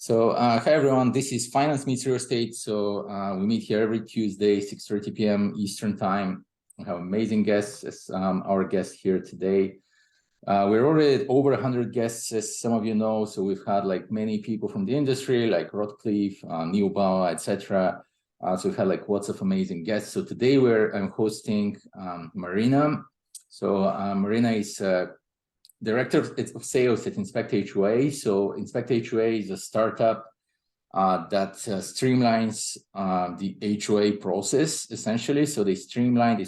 Hi everyone, this is Finance Meets Real Estate. We meet here every Tuesday, 6:30 p.m. Eastern Time. We have amazing guests as our guest here today. We're already at over 100 guests, as some of you know. So we've had like many people from the industry, like Rothcliffe, Hubenova, etc. So we've had like lots of amazing guests. So today I'm hosting Marina. Marina is Director of Sales at Inspect HOA. So Inspect HOA is a startup that streamlines the HOA process, essentially. So they streamline,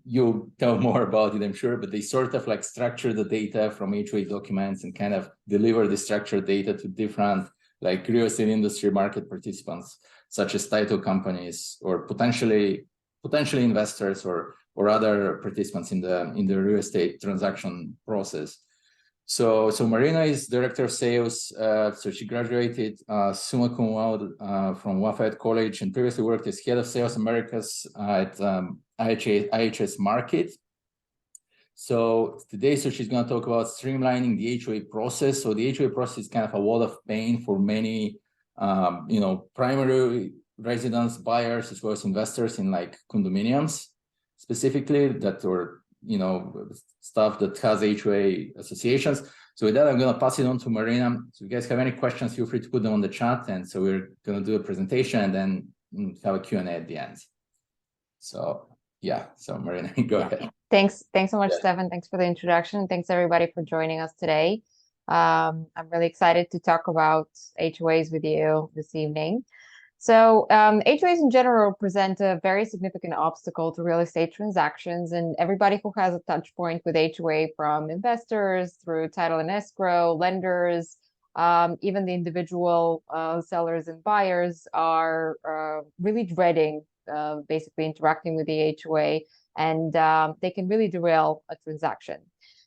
you'll tell more about it, I'm sure, but they sort of like structure the data from HOA documents and kind of deliver the structured data to different like real estate industry market participants, such as title companies or potentially investors or other participants in the real estate transaction process. So Marina is Director of Sales. So she graduated summa cum laude from Lafayette College and previously worked as Head of Sales Americas at IHS Markit. So today, she's going to talk about streamlining the HOA process. So the HOA process is kind of a lot of pain for many, primary residents, buyers, as well as investors in like condominiums, specifically stuff that has HOA associations. So with that, I'm going to pass it on to Marina. So if you guys have any questions, feel free to put them on the chat. And so we're going to do a presentation and then have a Q&A at the end. So yeah, so Marina, go ahead. Thanks so much, Stefan. Thanks for the introduction. Thanks everybody for joining us today. I'm really excited to talk about HOAs with you this evening. So HOAs in general present a very significant obstacle to real estate transactions, and everybody who has a touch point with HOA, from investors through title and escrow, lenders, even the individual sellers and buyers are really dreading basically interacting with the HOA, and they can really derail a transaction.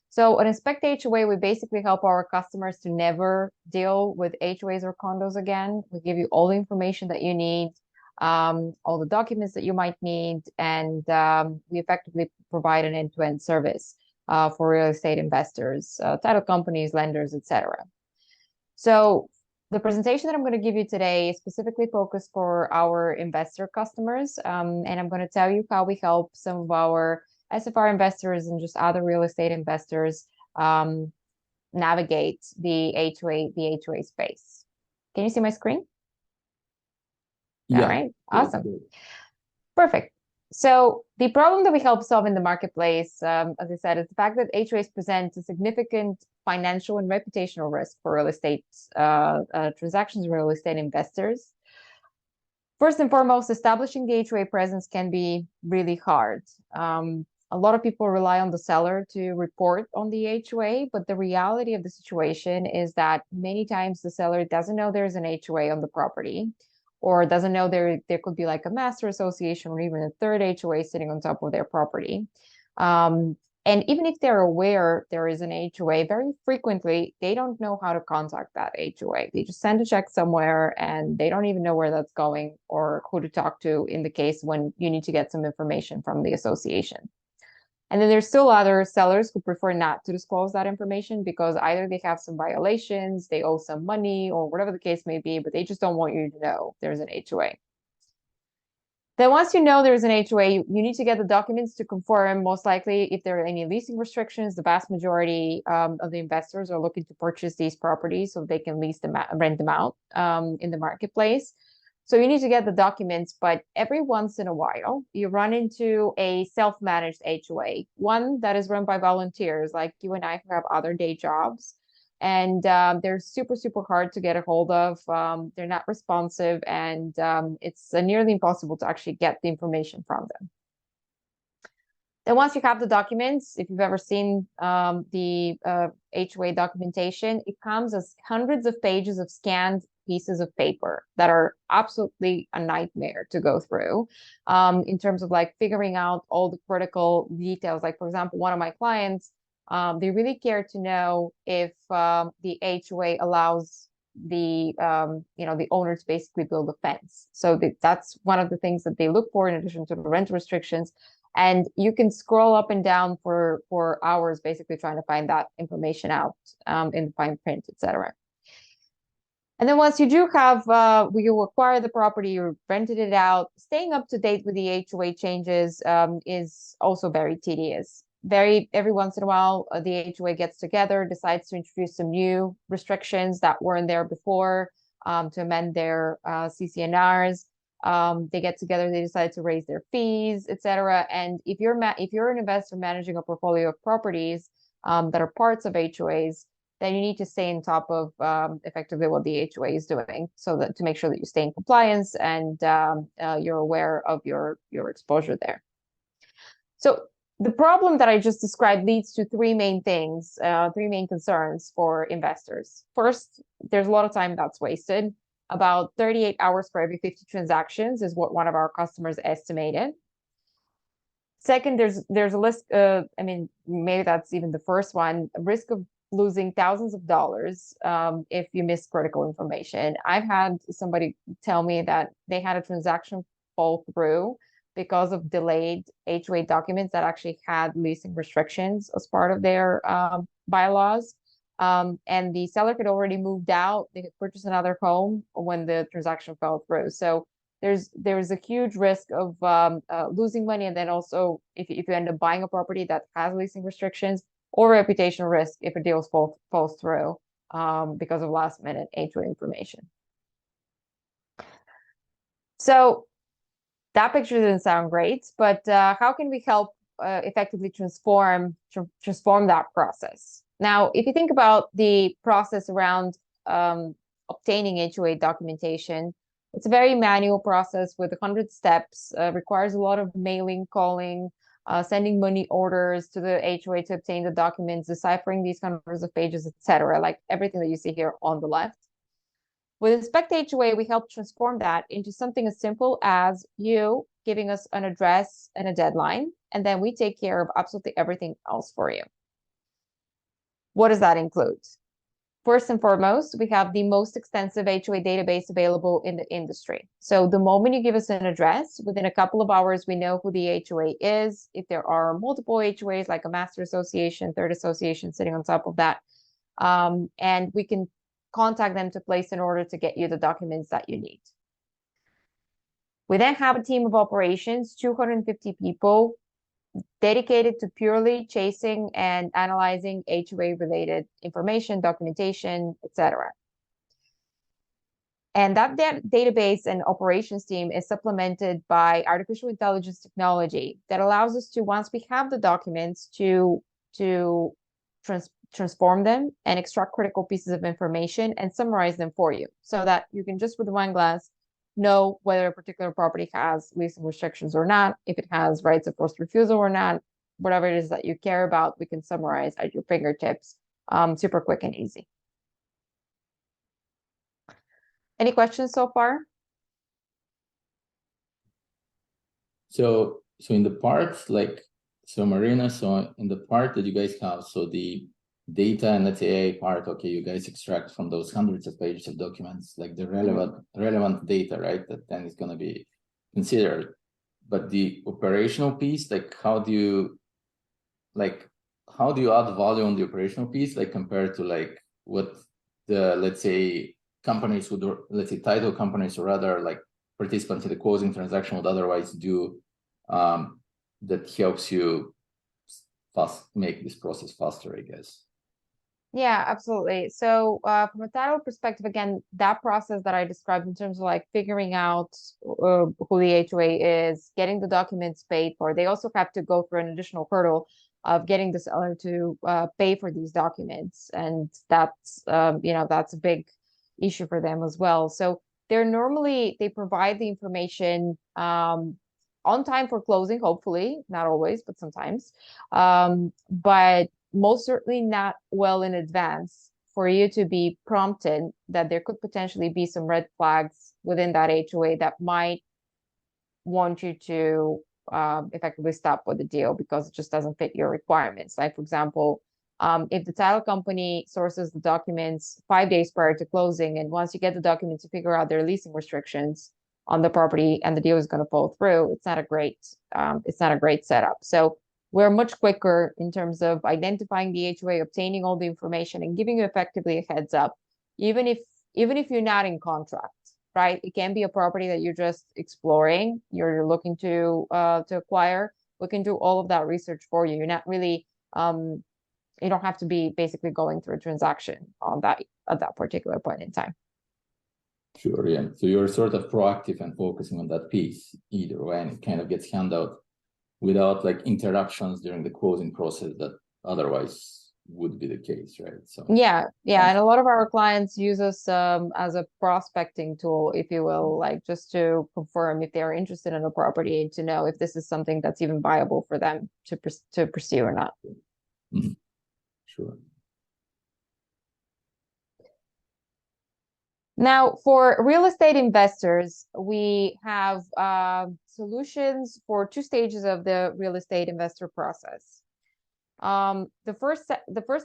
So on Inspect HOA, we basically help our customers to never deal with HOAs or condos again. We give you all the information that you need, all the documents that you might need, and we effectively provide an end-to-end service for real estate investors, title companies, lenders, etc. So the presentation that I'm going to give you today is specifically focused for our investor customers, and I'm going to tell you how we help some of our SFR investors and just other real estate investors navigate the HOA space. Can you see my screen? Yeah. All right, awesome. Perfect. So the problem that we help solve in the marketplace, as I said, is the fact that HOAs present a significant financial and reputational risk for real estate transactions and real estate investors. First and foremost, establishing the HOA presence can be really hard. A lot of people rely on the seller to report on the HOA, but the reality of the situation is that many times the seller doesn't know there's an HOA on the property, or doesn't know there could be like a master association or even a third HOA sitting on top of their property. And even if they're aware there is an HOA, very frequently they don't know how to contact that HOA. They just send a check somewhere and they don't even know where that's going or who to talk to in the case when you need to get some information from the association. And then there's still other sellers who prefer not to disclose that information because either they have some violations, they owe some money, or whatever the case may be, but they just don't want you to know there's an HOA. Then once you know there's an HOA, you need to get the documents to confirm, most likely, if there are any leasing restrictions. The vast majority of the investors are looking to purchase these properties so they can rent them out in the marketplace. So you need to get the documents, but every once in a while, you run into a self-managed HOA, one that is run by volunteers like you and I who have other day jobs. And they're super, super hard to get a hold of. They're not responsive, and it's nearly impossible to actually get the information from them. Then once you have the documents, if you've ever seen the HOA documentation, it comes as hundreds of pages of scanned pieces of paper that are absolutely a nightmare to go through in terms of like figuring out all the critical details. Like, for example, one of my clients, they really care to know if the HOA allows the the owner to basically build a fence. So that's one of the things that they look for in addition to the rent restrictions. And you can scroll up and down for hours, basically trying to find that information out in the fine print, etc. And then once you do have, you acquire the property, you rented it out, staying up to date with the HOA changes is also very tedious. Every once in a while, the HOA gets together, decides to introduce some new restrictions that weren't there before, to amend their CCNRs. They get together, they decide to raise their fees, etc. And if you're an investor managing a portfolio of properties that are parts of HOAs, then you need to stay on top of effectively what the HOA is doing, so that to make sure that you stay in compliance and you're aware of your exposure there. So the problem that I just described leads to three main things, three main concerns for investors. First, there's a lot of time that's wasted. About 38 hours for every 50 transactions is what one of our customers estimated. Second, there's a risk, I mean, maybe that's even the first one, a risk of losing thousands of dollars if you miss critical information. I've had somebody tell me that they had a transaction fall through because of delayed HOA documents that actually had leasing restrictions as part of their bylaws. And the seller had already moved out. They had purchased another home when the transaction fell through. So there's a huge risk of losing money. And then also, if you end up buying a property that has leasing restrictions, or reputational risk if a deal falls through because of last minute HOA information. So that picture didn't sound great, but how can we help effectively transform that process? Now, if you think about the process around obtaining HOA documentation, it's a very manual process with 100 steps, requires a lot of mailing, calling, sending money orders to the HOA to obtain the documents, deciphering these hundreds of pages, etc., like everything that you see here on the left. With Inspect HOA, we help transform that into something as simple as you giving us an address and a deadline, and then we take care of absolutely everything else for you. What does that include? First and foremost, we have the most extensive HOA database available in the industry. So the moment you give us an address, within a couple of hours, we know who the HOA is. If there are multiple HOAs, like a master association, third association sitting on top of that, and we can contact them to place an order to get you the documents that you need. We then have a team of operations, 250 people, dedicated to purely chasing and analyzing HOA-related information, documentation, etc. And that database and operations team is supplemented by artificial intelligence technology that allows us to, once we have the documents, to transform them and extract critical pieces of information and summarize them for you, so that you can just with one glance know whether a particular property has leasing restrictions or not, if it has rights of first refusal or not, whatever it is that you care about, we can summarize at your fingertips, super quick and easy. Any questions so far? So in the part, like, so Marina, so in the part that you guys have, so the data and the part, okay, you guys extract from those hundreds of pages of documents, like the relevant data, right? That then is going to be considered. But the operational piece, like, how do you add value on the operational piece, like compared to like what the, let's say, companies would, let's say title companies, or rather like participants in the closing transaction would otherwise do, that helps you make this process faster, I guess? Yeah, absolutely. So from a title perspective, again, that process that I described in terms of like figuring out who the HOA is, getting the documents paid for, they also have to go through an additional hurdle of getting the seller to pay for these documents. And that's, that's a big issue for them as well. So they provide the information on time for closing, hopefully, not always, but sometimes. But most certainly not well in advance for you to be prompted that there could potentially be some red flags within that HOA that might want you to effectively stop with the deal because it just doesn't fit your requirements. Like, for example, if the title company sources the documents 5 days prior to closing, and once you get the documents, you figure out their leasing restrictions on the property and the deal is going to fall through, it's not a great setup. So we're much quicker in terms of identifying the HOA, obtaining all the information, and giving you effectively a heads up. Even even if you're not in contract, right? It can be a property that you're just exploring, you're looking to acquire. We can do all of that research for you. You're not really, you don't have to be basically going through a transaction on that at that particular point in time. Sure, yeah. So you're sort of proactive and focusing on that piece either way, and it kind of gets handed out without like interruptions during the closing process that otherwise would be the case, right? So yeah, and a lot of our clients use us as a prospecting tool, if you will, like just to confirm if they're interested in a property, to know if this is something that's even viable for them to pursue or not. Mm-hmm. Sure. Now, for real estate investors, we have solutions for 2 stages of the real estate investor process. The first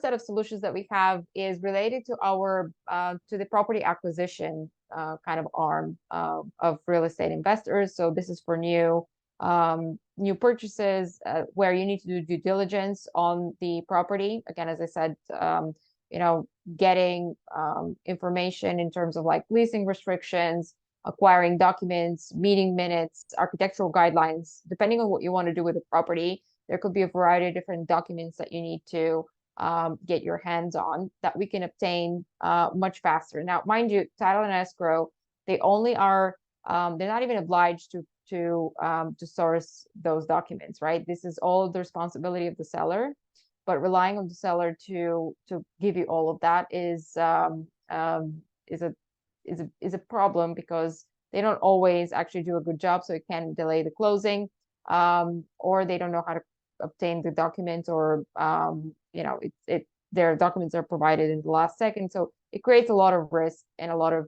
set of solutions that we have is related to our to the property acquisition kind of arm of real estate investors. So this is for new purchases where you need to do due diligence on the property. Again, as I said, you know, getting information in terms of like leasing restrictions, acquiring documents, meeting minutes, architectural guidelines, depending on what you want to do with the property. There could be a variety of different documents that you need to get your hands on that we can obtain much faster. Now, mind you, title and escrow, they only are, they're not even obliged to source those documents, right? This is all the responsibility of the seller, but relying on the seller to give you all of that is a problem, because they don't always actually do a good job, so it can delay the closing, or they don't know how to obtain the documents, or you know, their documents are provided in the last second, so it creates a lot of risk and a lot of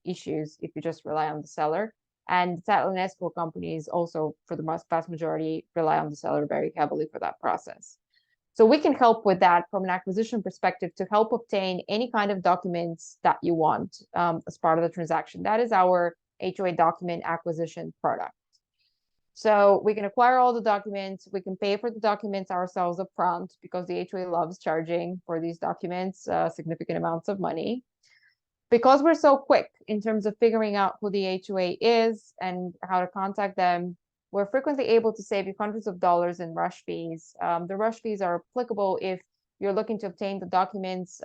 issues if you just rely on the seller. And title and escrow companies also, for the vast majority, rely on the seller very heavily for that process. So we can help with that from an acquisition perspective to help obtain any kind of documents that you want as part of the transaction. That is our HOA document acquisition product. So we can acquire all the documents. We can pay for the documents ourselves upfront, because the HOA loves charging for these documents significant amounts of money. Because we're so quick in terms of figuring out who the HOA is and how to contact them, we're frequently able to save you hundreds of dollars in rush fees. The rush fees are applicable if you're looking to obtain the documents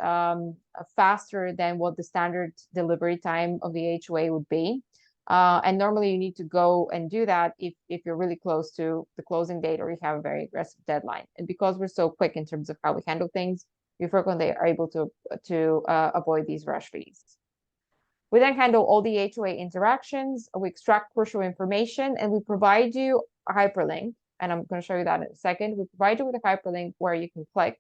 faster than what the standard delivery time of the HOA would be. And normally you need to go and do that if you're really close to the closing date, or you have a very aggressive deadline. And because we're so quick in terms of how we handle things, we frequently are able to avoid these rush fees. We then handle all the HOA interactions, we extract crucial information, and we provide you a hyperlink. And I'm going to show you that in a second. We provide you with a hyperlink where you can click,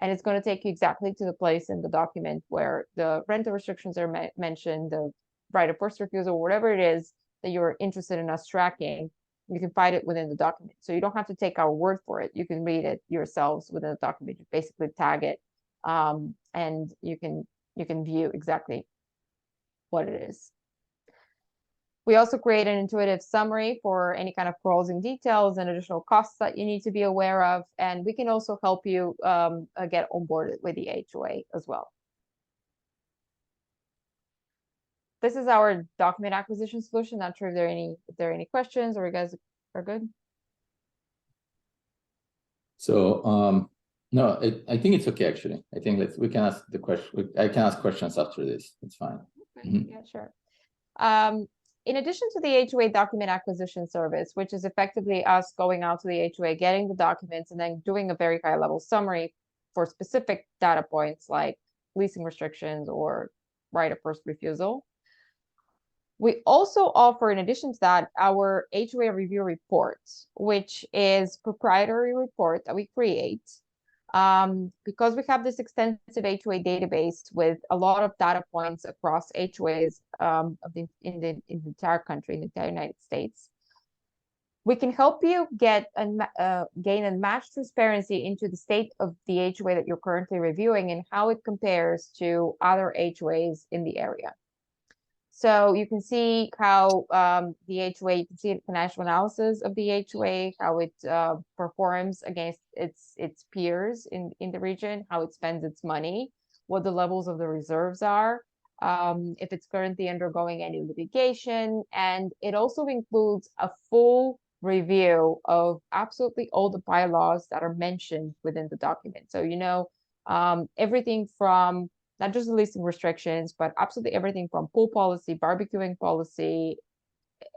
and it's going to take you exactly to the place in the document where the rental restrictions are mentioned, the right of first refusal, whatever it is that you're interested in us tracking. You can find it within the document. So you don't have to take our word for it. You can read it yourselves within the document. You basically tag it, and you can view exactly what it is. We also create an intuitive summary for any kind of closing details and additional costs that you need to be aware of. And we can also help you get onboarded with the HOA as well. This is our document acquisition solution. Not sure if there are any questions, or you guys are good. So no, I think it's okay actually. I think we can ask the question. I can ask questions after this. It's fine. Yeah, sure. In addition to the HOA document acquisition service, which is effectively us going out to the HOA, getting the documents, and then doing a very high level summary for specific data points like leasing restrictions or right of first refusal, we also offer, in addition to that, our HOA review report, which is proprietary report that we create. Because we have this extensive HOA database with a lot of data points across HOAs in the entire country, in the entire United States, we can help you get gain and match transparency into the state of the HOA that you're currently reviewing and how it compares to other HOAs in the area. So you can see how the HOA, you can see the financial analysis of the HOA, how it performs against its peers in the region, how it spends its money, what the levels of the reserves are, if it's currently undergoing any litigation, and it also includes a full review of absolutely all the bylaws that are mentioned within the document. So, everything from not just the leasing restrictions, but absolutely everything from pool policy, barbecuing policy,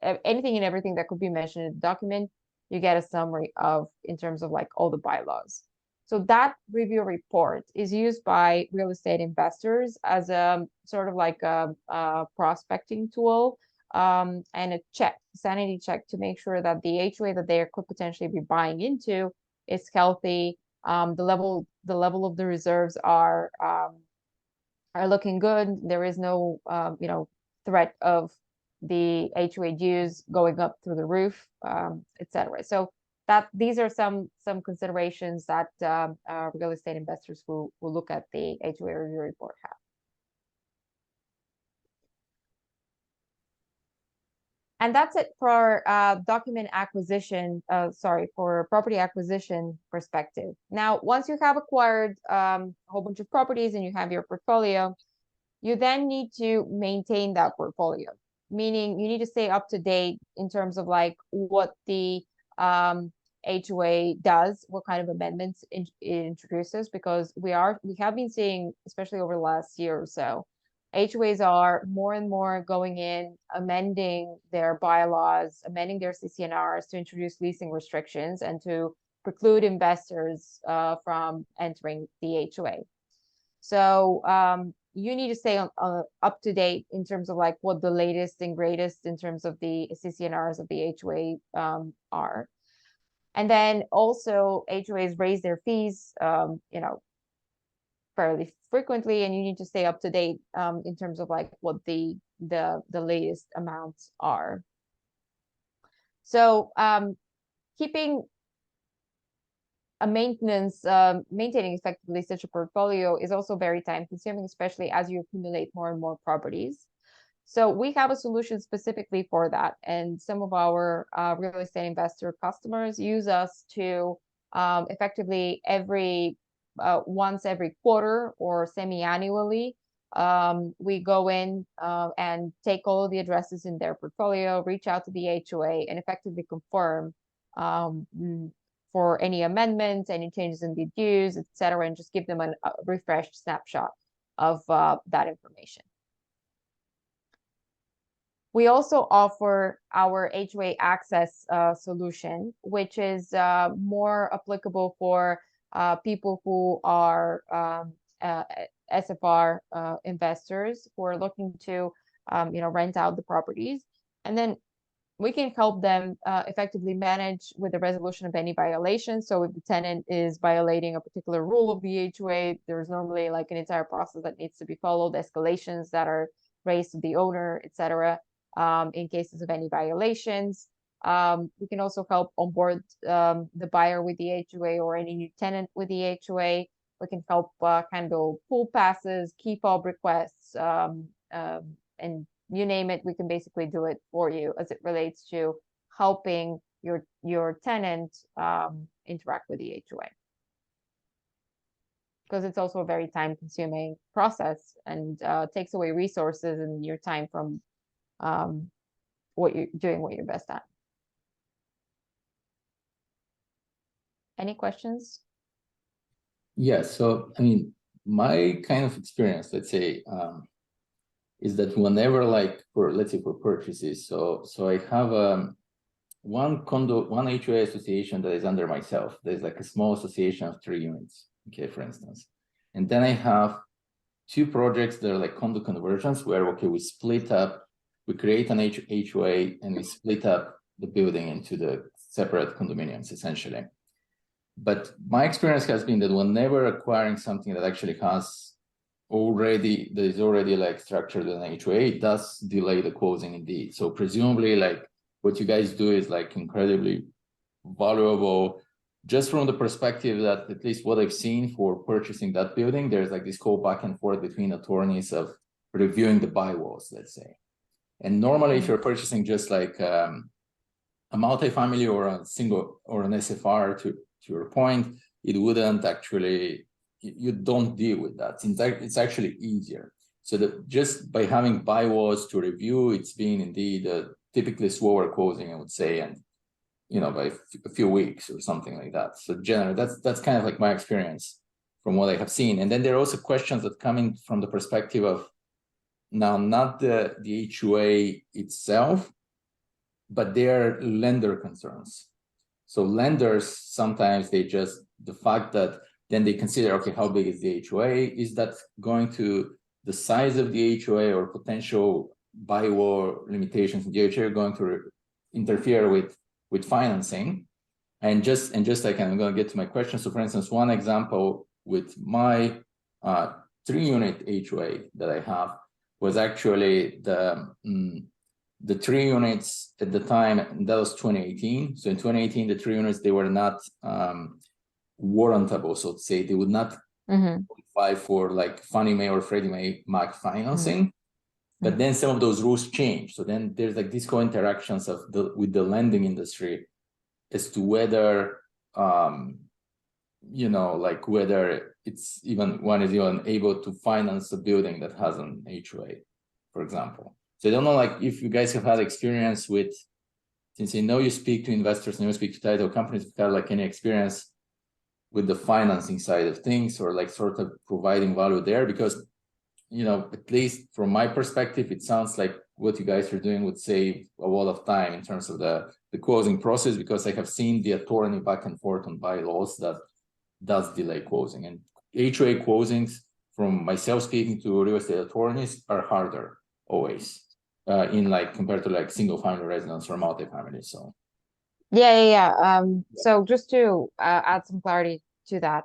anything and everything that could be mentioned in the document, you get a summary of in terms of like all the bylaws. So that review report is used by real estate investors as a sort of like a prospecting tool, and a sanity check to make sure that the HOA that they could potentially be buying into is healthy. The level of the reserves are looking good. There is no threat of the HOA dues going up through the roof, etc. So these are some considerations that real estate investors who will look at the HOA review report have. And that's it for document acquisition, for property acquisition perspective. Now, once you have acquired a whole bunch of properties and you have your portfolio, you then need to maintain that portfolio, meaning you need to stay up to date in terms of like what the HOA does, what kind of amendments it introduces, because we have been seeing, especially over the last year or so, HOAs are more and more going in, amending their bylaws, amending their CC&Rs to introduce leasing restrictions and to preclude investors from entering the HOA. So you need to stay up to date in terms of like what the latest and greatest in terms of the CC&Rs of the HOA are. And then also HOAs raise their fees, fairly frequently, and you need to stay up to date in terms of like what the latest amounts are. So keeping a maintaining effectively such a portfolio is also very time consuming, especially as you accumulate more and more properties. So we have a solution specifically for that. And some of our real estate investor customers use us to effectively once every quarter or semi-annually, we go in and take all of the addresses in their portfolio, reach out to the HOA and effectively confirm for any amendments, any changes in the dues, etc., and just give them a refreshed snapshot of that information. We also offer our HOA access solution, which is more applicable for people who are SFR investors who are looking to rent out the properties, and then we can help them effectively manage with the resolution of any violations. So if the tenant is violating a particular rule of the HOA, there's normally like an entire process that needs to be followed, escalations that are raised to the owner, etc. In cases of any violations. We can also help onboard the buyer with the HOA or any new tenant with the HOA. We can help handle pool passes, key fob requests, and you name it, we can basically do it for you as it relates to helping your tenant interact with the HOA. Because it's also a very time-consuming process and takes away resources and your time from what you're best at. Any questions? Yeah, so I mean, my kind of experience, let's say, is that whenever let's say for purchases, so I have one HOA association that is under myself. There's like a small association of 3 units, okay, for instance. And then I have 2 projects that are like condo conversions where, okay, we split up, we create an HOA and we split up the building into the separate condominiums, essentially. But my experience has been that whenever acquiring something that actually is already like structured in an HOA, it does delay the closing indeed. So presumably like what you guys do is like incredibly valuable, just from the perspective that at least what I've seen for purchasing that building, there's like this whole back and forth between attorneys of reviewing the bylaws, let's say. And normally if you're purchasing just like a multifamily or a single or an SFR, to your point, it wouldn't actually, you don't deal with that. It's actually easier. So that just by having bylaws to review, it's been indeed a typically slower closing, I would say, and by a few weeks or something like that. So generally, that's kind of like my experience from what I have seen. And then there are also questions that come in from the perspective of now not the HOA itself, but their lender concerns. So lenders sometimes the fact that then they consider, okay, how big is the HOA? Is that going to the size of the HOA or potential bylaw limitations in the HOA going to interfere with financing? And just like, I'm going to get to my question. So for instance, one example with my 3-unit HOA that I have was actually the 3 units at the time, and that was 2018. So in 2018, the 3 units, they were not warrantable, so to say. They would not qualify for like Fannie Mae or Freddie Mac financing. But then some of those rules change. So then there's like these co-interactions with the lending industry as to whether like whether it's one is even able to finance a building that has an HOA, for example. So I don't know, like, if you guys have had experience with, since I know you speak to investors and you speak to title companies, if you have like any experience with the financing side of things, or like sort of providing value there, because at least from my perspective, it sounds like what you guys are doing would save a lot of time in terms of the closing process, because I have seen the attorney back and forth on bylaws that does delay closing. And HOA closings, from myself speaking to real estate attorneys, are harder always in like compared to like single family residence or multifamily. So so just to add some clarity to that,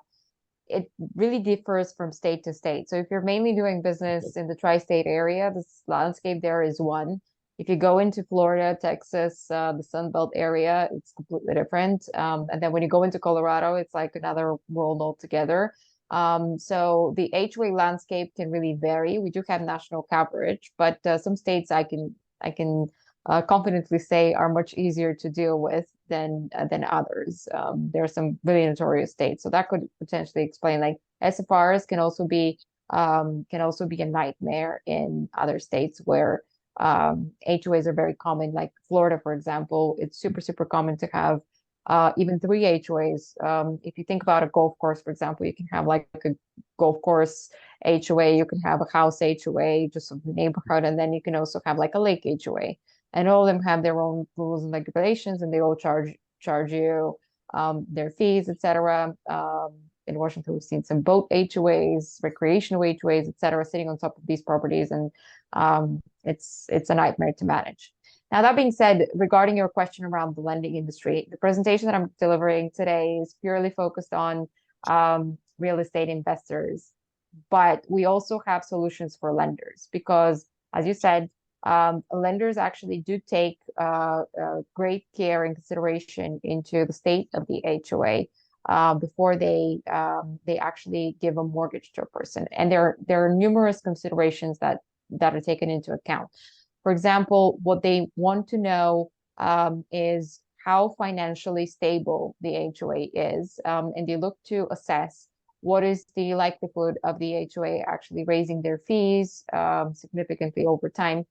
it really differs from state to state. So if you're mainly doing business in the tri-state area, this landscape there is one. If you go into Florida, Texas, the Sun Belt area, it's completely different. And then when you go into Colorado, it's like another world altogether. So the HOA landscape can really vary. We do have national coverage, but some states I can confidently say are much easier to deal with than others. There are some really notorious states, so that could potentially explain. Like SFRs can also be a nightmare in other states where HOAs are very common. Like Florida, for example, it's super common to have even 3 HOAs. If you think about a golf course, for example, you can have like a golf course HOA, you can have a house HOA, just of the neighborhood, and then you can also have like a lake HOA. And all of them have their own rules and regulations, and they all charge you their fees, etc. In Washington, we've seen some boat HOAs, recreational HOAs, etc., sitting on top of these properties, and it's a nightmare to manage. Now, that being said, regarding your question around the lending industry, the presentation that I'm delivering today is purely focused on real estate investors, but we also have solutions for lenders because, as you said, lenders actually do take great care and consideration into the state of the HOA before they actually give a mortgage to a person. And there are numerous considerations that are taken into account. For example, what they want to know is how financially stable the HOA is, and they look to assess what is the likelihood of the HOA actually raising their fees significantly over time,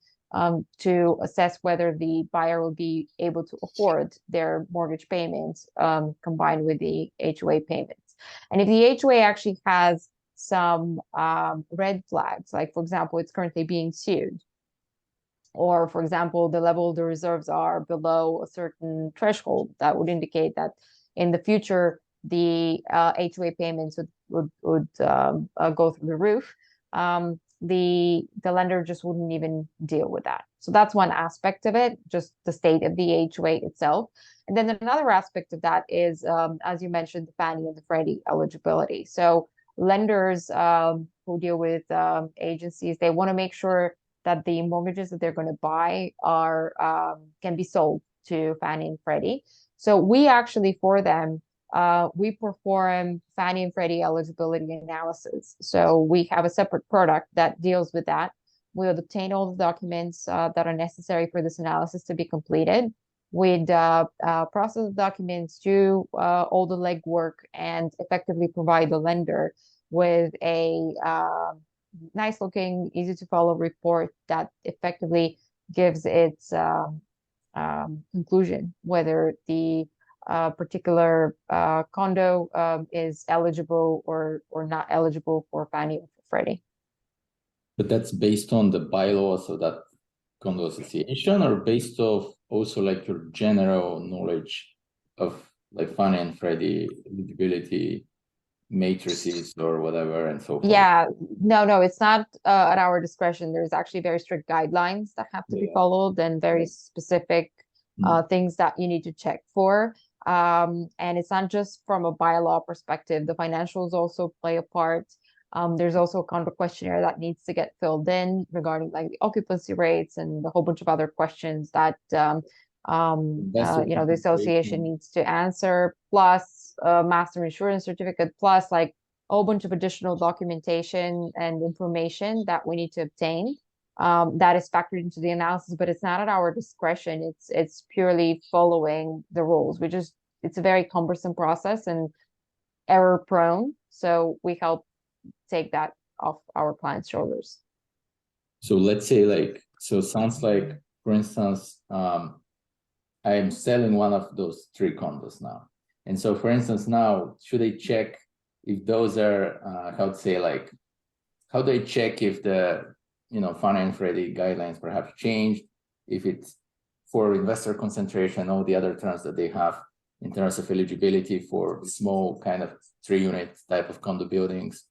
to assess whether the buyer will be able to afford their mortgage payments combined with the HOA payments. And if the HOA actually has some red flags, like, for example, it's currently being sued, or, for example, the level of the reserves are below a certain threshold, that would indicate that in the future, the HOA payments would go through the roof. The lender just wouldn't even deal with that. So that's one aspect of it, just the state of the HOA itself. And then another aspect of that is, as you mentioned, the Fannie and the Freddie eligibility. So lenders who deal with agencies, they want to make sure that the mortgages that they're going to buy can be sold to Fannie and Freddie. So we actually, for them, we perform Fannie and Freddie eligibility analysis. So we have a separate product that deals with that. We'll obtain all the documents that are necessary for this analysis to be completed. We'd process the documents, do all the legwork, and effectively provide the lender with a nice looking, easy to follow report that effectively gives its conclusion whether the particular condo is eligible or not eligible for Fannie or for Freddie. But that's based on the bylaws of that condo association, or based off also like your general knowledge of like Fannie and Freddie eligibility matrices or whatever and so forth? Yeah, no, it's not at our discretion. There's actually very strict guidelines that have to be followed and very specific things that you need to check for. And it's not just from a bylaw perspective. The financials also play a part. There's also a condo questionnaire that needs to get filled in regarding like the occupancy rates and a whole bunch of other questions that the association needs to answer, plus master insurance certificate, plus like a whole bunch of additional documentation and information that we need to obtain. That is factored into the analysis, but it's not at our discretion. It's purely following the rules. It's a very cumbersome process and error prone. So we help take that off our clients' shoulders. So let's say sounds like, for instance, I'm selling one of those 3 condos now. And so for instance, now, should I check if those are, how do I check if the, Fannie and Freddie guidelines perhaps changed, if it's for investor concentration, all the other terms that they have in terms of eligibility for small kind of 3-unit type of condo buildings?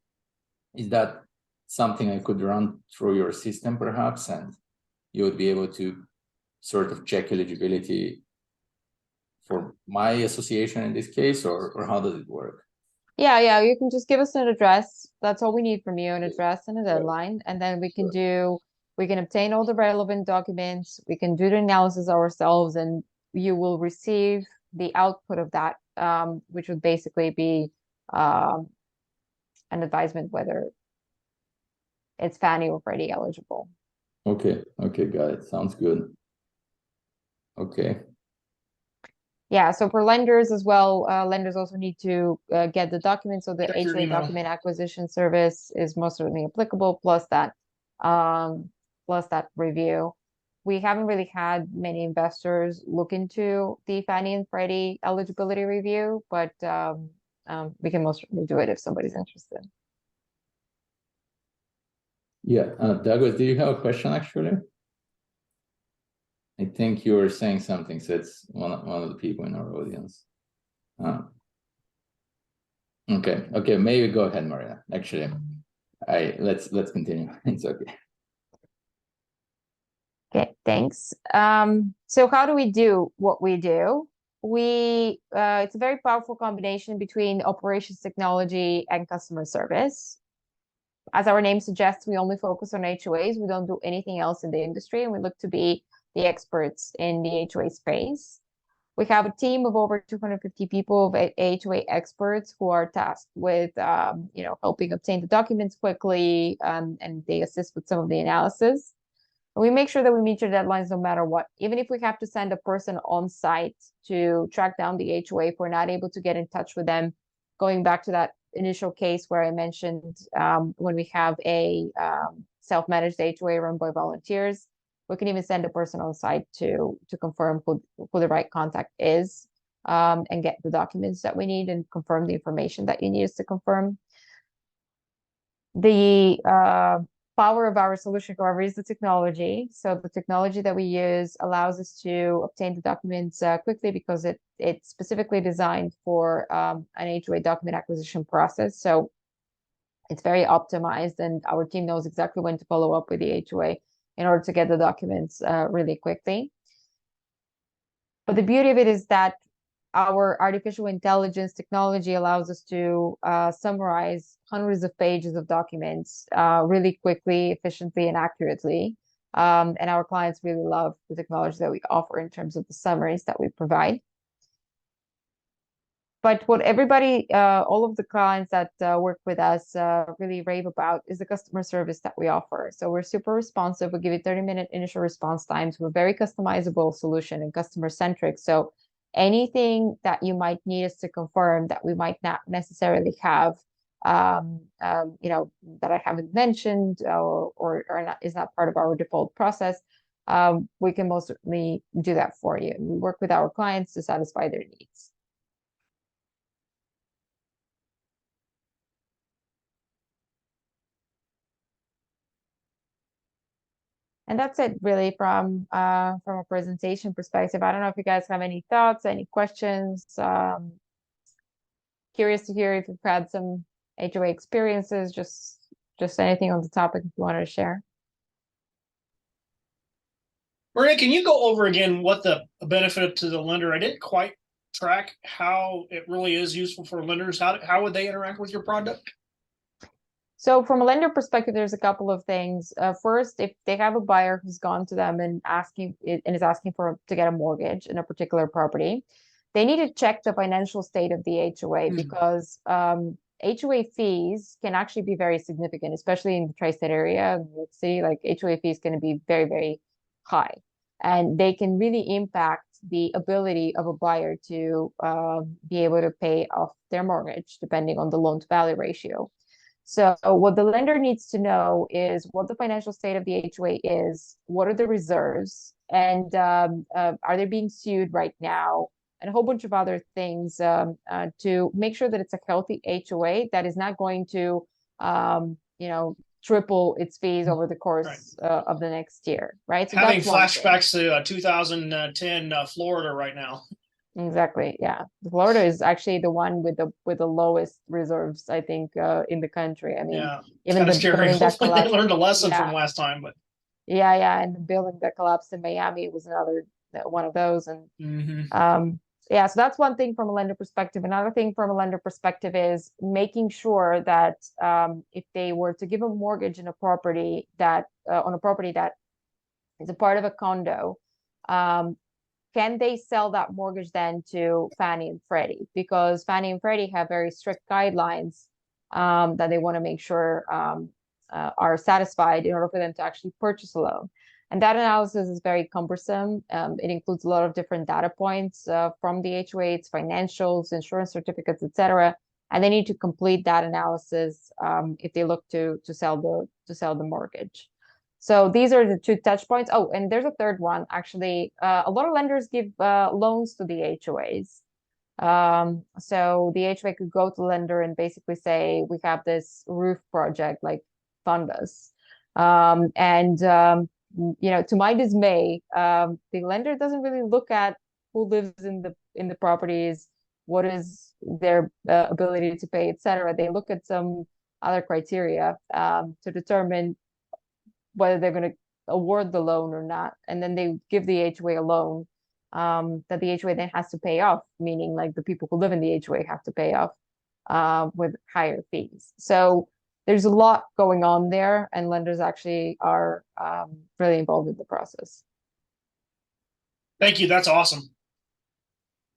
Is that something I could run through your system perhaps, and you would be able to sort of check eligibility for my association in this case, or how does it work? Yeah, you can just give us an address. That's all we need from you, an address and a deadline, and then we can obtain all the relevant documents, we can do the analysis ourselves, and you will receive the output of that, which would basically be an advisement whether it's Fannie or Freddie eligible. Okay, got it. Sounds good. Okay. Yeah, so for lenders as well, lenders also need to get the documents. So the HOA document acquisition service is most certainly applicable, plus that review. We haven't really had many investors look into the Fannie and Freddie eligibility review, but we can most certainly do it if somebody's interested. Yeah, Douglas, do you have a question actually? I think you were saying something, so it's one of the people in our audience. Okay, maybe go ahead, Marina. Actually, let's continue. It's okay. Okay, thanks. So how do we do what we do? It's a very powerful combination between operations technology and customer service. As our name suggests, we only focus on HOAs. We don't do anything else in the industry, and we look to be the experts in the HOA space. We have a team of over 250 people of HOA experts who are tasked with, helping obtain the documents quickly, and they assist with some of the analysis. And we make sure that we meet your deadlines no matter what. Even if we have to send a person on site to track down the HOA, if we're not able to get in touch with them, going back to that initial case where I mentioned when we have a self-managed HOA run by volunteers, we can even send a person on site to confirm who the right contact is, and get the documents that we need and confirm the information that you need us to confirm. The power of our solution, however, is the technology. So the technology that we use allows us to obtain the documents quickly because it's specifically designed for an HOA document acquisition process. So it's very optimized, and our team knows exactly when to follow up with the HOA in order to get the documents really quickly. But the beauty of it is that our artificial intelligence technology allows us to summarize hundreds of pages of documents really quickly, efficiently, and accurately. And our clients really love the technology that we offer in terms of the summaries that we provide. But what everybody, all of the clients that work with us really rave about is the customer service that we offer. So we're super responsive. We give you 30-minute initial response times. We're very customizable solution and customer centric. So anything that you might need us to confirm that we might not necessarily have you know, that I haven't mentioned or not, is not part of our default process, we can most certainly do that for you. And we work with our clients to satisfy their needs. And that's it really from a presentation perspective. I don't know if you guys have any thoughts, any questions. Curious to hear if you've had some HOA experiences, just anything on the topic if you wanted to share. Marina, can you go over again what the benefit to the lender? I didn't quite track how it really is useful for lenders. How would they interact with your product? So from a lender perspective, there's a couple of things. First, if they have a buyer who's gone to them and is asking to get a mortgage in a particular property, they need to check the financial state of the HOA because HOA fees can actually be very significant, especially in the tri-state area. Let's see, like HOA fees can be very, very high, and they can really impact the ability of a buyer to be able to pay off their mortgage, depending on the loan to value ratio. So what the lender needs to know is what the financial state of the HOA is, what are the reserves, and are they being sued right now, and a whole bunch of other things to make sure that it's a healthy HOA that is not going to, you know, triple its fees over the course of the next year, right? So having flashbacks to 2010 Florida right now. Exactly. Yeah. Florida is actually the one with the lowest reserves, I think, in the country. I mean, even the building that collapsed. They learned a lesson from last time, but yeah. And the building that collapsed in Miami was another one of those. And yeah, so that's one thing from a lender perspective. Another thing from a lender perspective is making sure that if they were to give a mortgage in a property that on a property that is a part of a condo, can they sell that mortgage then to Fannie and Freddie? Because Fannie and Freddie have very strict guidelines that they want to make sure are satisfied in order for them to actually purchase a loan. And that analysis is very cumbersome. It includes a lot of different data points from the HOA, its financials, insurance certificates, etc. And they need to complete that analysis if they look to sell the mortgage. So these are the two touch points. Oh, and there's a third one, actually. A lot of lenders give loans to the HOAs. So the HOA could go to the lender and basically say, we have this roof project, like, fund us. You know, to my dismay, the lender doesn't really look at who lives in the properties, what is their ability to pay, etc. They look at some other criteria to determine whether they're going to award the loan or not. And then they give the HOA a loan that the HOA then has to pay off, meaning like the people who live in the HOA have to pay off with higher fees. So there's a lot going on there, and lenders actually are really involved in the process. Thank you. That's awesome.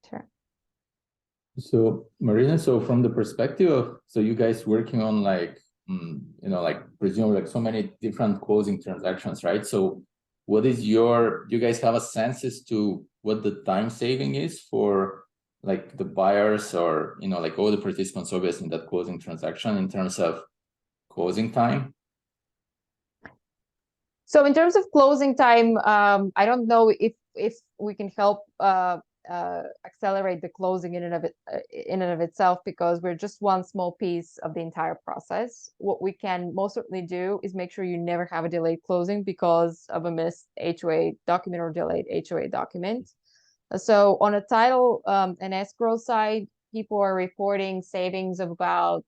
Sure. So Marina, so from the perspective of, so you guys working on like, you know, like presumably like so many different closing transactions, right? So what is do you guys have a sense as to what the time saving is for like the buyers or, you know, like all the participants obviously in that closing transaction in terms of closing time? So in terms of closing time, I don't know if we can help accelerate the closing in and of itself, because we're just one small piece of the entire process. What we can most certainly do is make sure you never have a delayed closing because of a missed HOA document or delayed HOA document. So on a title and escrow side, people are reporting savings of about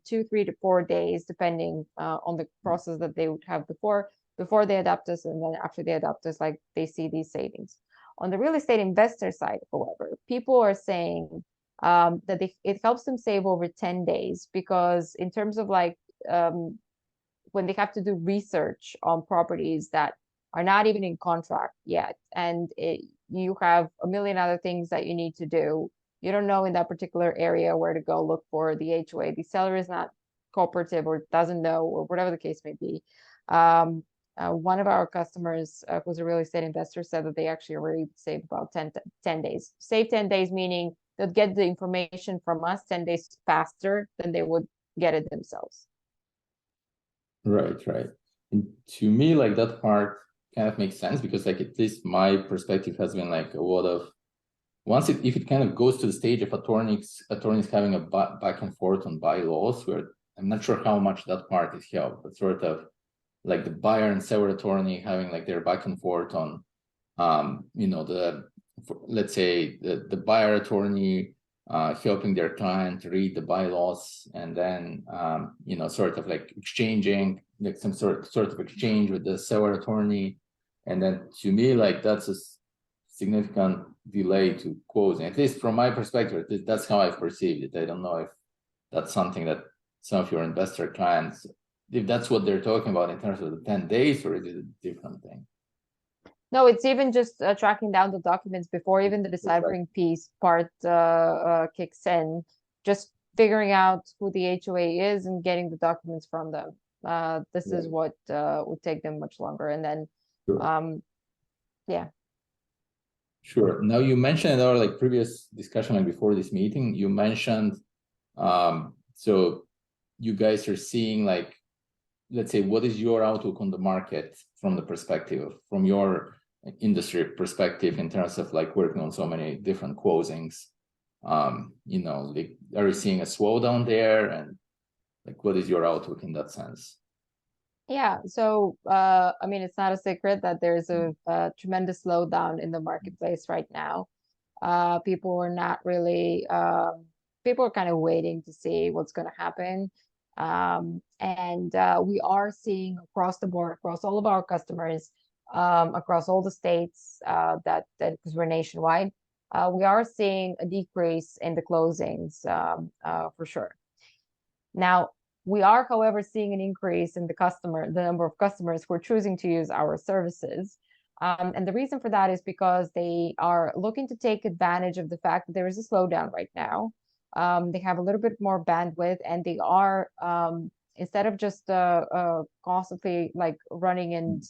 2, 3 to 4 days, depending on the process that they would have before they adopt us, and then after they adopt us, like they see these savings. On the real estate investor side, however, people are saying that it helps them save over 10 days, because in terms of like when they have to do research on properties that are not even in contract yet, and you have a million other things that you need to do. You don't know in that particular area where to go look for the HOA. The seller is not cooperative or doesn't know, or whatever the case may be. One of our customers who's a real estate investor said that they actually already saved about 10 days. Save 10 days, meaning they'll get the information from us 10 days faster than they would get it themselves. Right, right. And to me, like that part kind of makes sense because like at least my perspective has been like a lot of if it kind of goes to the stage of attorneys having a back and forth on bylaws, where I'm not sure how much that part is helped, but sort of like the buyer and seller attorney having like their back and forth on let's say the buyer attorney helping their client read the bylaws, and then sort of like exchanging like some sort of exchange with the seller attorney. And then to me, like that's a significant delay to closing, at least from my perspective. That's how I've perceived it. I don't know if that's something that some of your investor clients, if that's what they're talking about in terms of the 10 days, or is it a different thing? No, it's even just tracking down the documents before even the deciphering piece part kicks in. Just figuring out who the HOA is and getting the documents from them. This is what would take them much longer. And then, Sure. Yeah. Sure. Now you mentioned in our like previous discussion, like before this meeting, you mentioned, so you guys are seeing like, let's say, what is your outlook on the market from the perspective, from your industry perspective, in terms of like working on so many different closings? Like, are you seeing a slowdown there, and like what is your outlook in that sense? Yeah, so I mean, it's not a secret that there's a tremendous slowdown in the marketplace right now. People are not really, people are kind of waiting to see what's going to happen. And we are seeing across the board, across all of our customers, across all the states, that because we're nationwide, we are seeing a decrease in the closings, for sure. Now, we are, however, seeing an increase in the number of customers who are choosing to use our services. And the reason for that is because they are looking to take advantage of the fact that there is a slowdown right now. They have a little bit more bandwidth, and they are, instead of just constantly like running and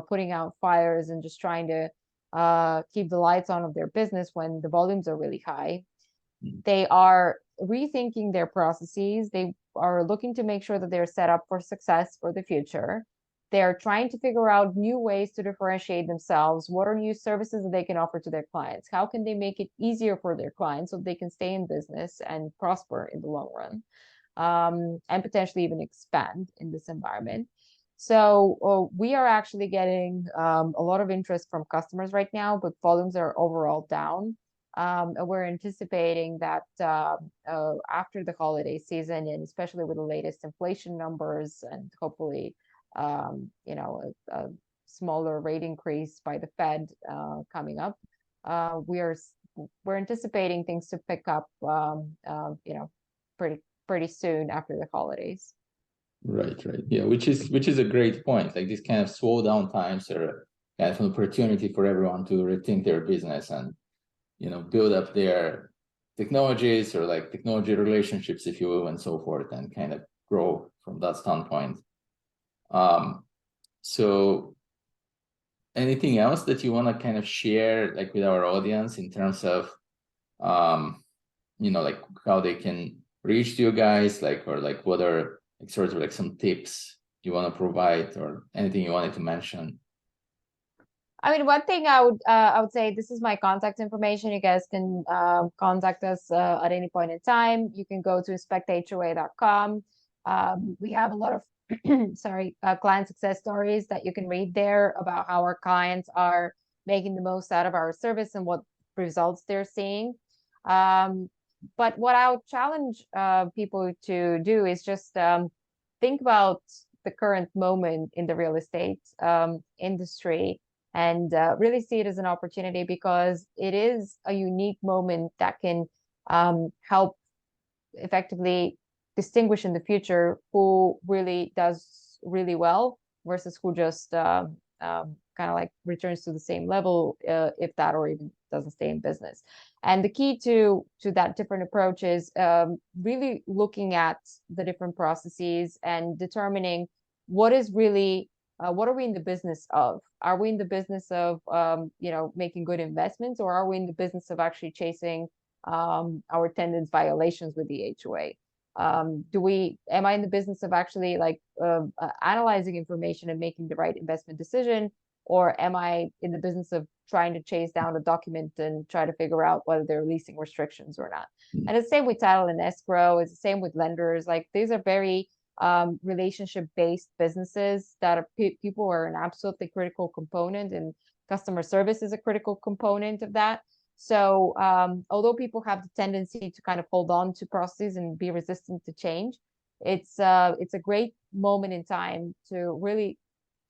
putting out fires and just trying to keep the lights on of their business when the volumes are really high, they are rethinking their processes. They are looking to make sure that they're set up for success for the future. They're trying to figure out new ways to differentiate themselves. What are new services that they can offer to their clients? How can they make it easier for their clients so they can stay in business and prosper in the long run, and potentially even expand in this environment? So we are actually getting a lot of interest from customers right now, but volumes are overall down. And we're anticipating that after the holiday season, and especially with the latest inflation numbers, and hopefully, a smaller rate increase by the Fed coming up, we're anticipating things to pick up, pretty soon after the holidays. Right. Yeah, which is a great point. Like these kind of slowdown times are kind of an opportunity for everyone to rethink their business and build up their technologies, or like technology relationships, if you will, and so forth, and kind of grow from that standpoint. So anything else that you want to kind of share like with our audience in terms of like how they can reach you guys, like, or like what are like sort of like some tips you want to provide, or anything you wanted to mention? I mean, one thing I would say, this is my contact information. You guys can contact us at any point in time. You can go to inspecthoa.com. We have a lot of client success stories that you can read there about how our clients are making the most out of our service and what results they're seeing. But what I would challenge people to do is just think about the current moment in the real estate industry, and really see it as an opportunity, because it is a unique moment that can help effectively distinguish in the future who really does really well versus who just kind of like returns to the same level, if that, or even doesn't stay in business. And the key to that different approach is really looking at the different processes and determining what is really what are we in the business of? Are we in the business of making good investments, or are we in the business of actually chasing our tenants' violations with the HOA? Am I in the business of actually like analyzing information and making the right investment decision? Or am I in the business of trying to chase down a document and try to figure out whether there are leasing restrictions or not? And it's the same with title and escrow. It's the same with lenders. Like these are very relationship-based businesses that are people are an absolutely critical component, and customer service is a critical component of that. So although people have the tendency to kind of hold on to processes and be resistant to change, it's a great moment in time to really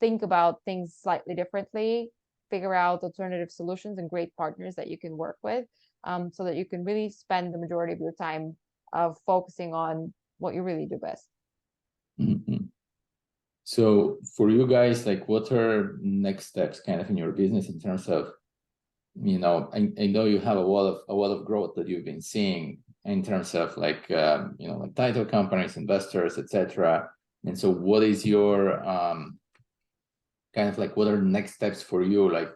think about things slightly differently, figure out alternative solutions and great partners that you can work with, so that you can really spend the majority of your time focusing on what you really do best. Mm-hmm. So for you guys, like what are next steps kind of in your business in terms of, you know, I know you have a lot of growth that you've been seeing in terms of like, you know, like title companies, investors, etc. And so what is your kind of like, what are the next steps for you? Like,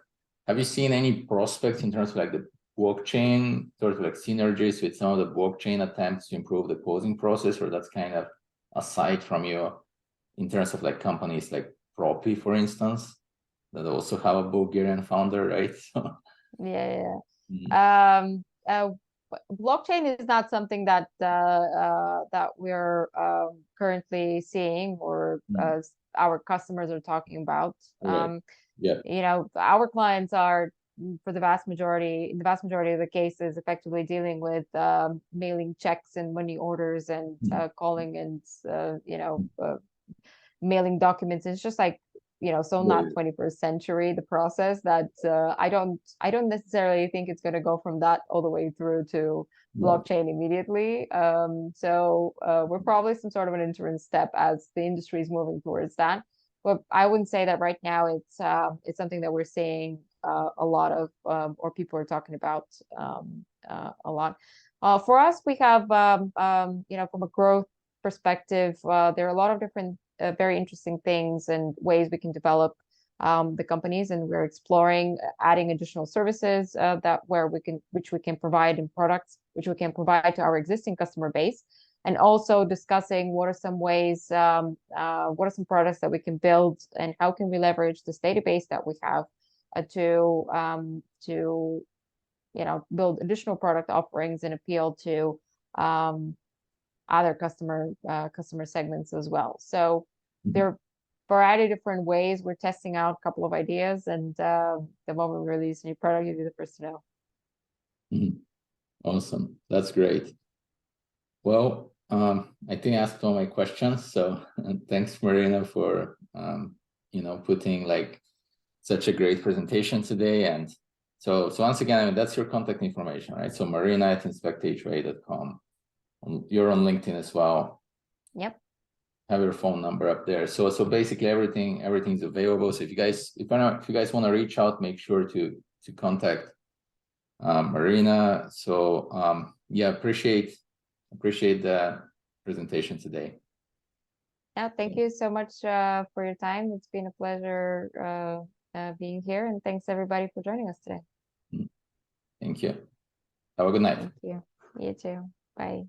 have you seen any prospects in terms of like the blockchain, sort of like synergies with some of the blockchain attempts to improve the closing process, or that's kind of aside from you in terms of like companies like Propi, for instance, that also have a Bulgarian founder, right? So, Yeah. mm, Blockchain is not something that that we're currently seeing or our customers are talking about. right. Yeah. You know, our clients are, for the vast majority, in the vast majority of the cases, effectively dealing with mailing checks and money orders and calling and you know, mailing documents. It's just like, you know, so not 21st century, the process that I don't necessarily think it's going to go from that all the way through to blockchain immediately. So we're probably some sort of an interim step as the industry is moving towards that. But I wouldn't say that right now it's something that we're seeing a lot of or people are talking about a lot. For us, we have you know, from a growth perspective, there are a lot of different very interesting things and ways we can develop the companies, and we're exploring adding additional services which we can provide in products which we can provide to our existing customer base, and also discussing what are some ways, what are some products that we can build, and how can we leverage this database that we have to you know, build additional product offerings and appeal to other customer segments as well. So there are a variety of different ways. We're testing out a couple of ideas, and the moment we release a new product, you'll be the first to know. Awesome. That's great. Well, I think I asked all my questions. So thanks, Marina, for you know, putting like such a great presentation today. And so once again, I mean, that's your contact information, right? So marina@inspecthoa.com. You're on LinkedIn as well. Yep. Have your phone number up there. So basically everything's available. So if you guys want to reach out, make sure to contact Marina. So yeah, appreciate the presentation today. Yeah, thank you so much for your time. It's been a pleasure being here, and thanks everybody for joining us today. Thank you. Have a good night. Thank you. You too. Bye.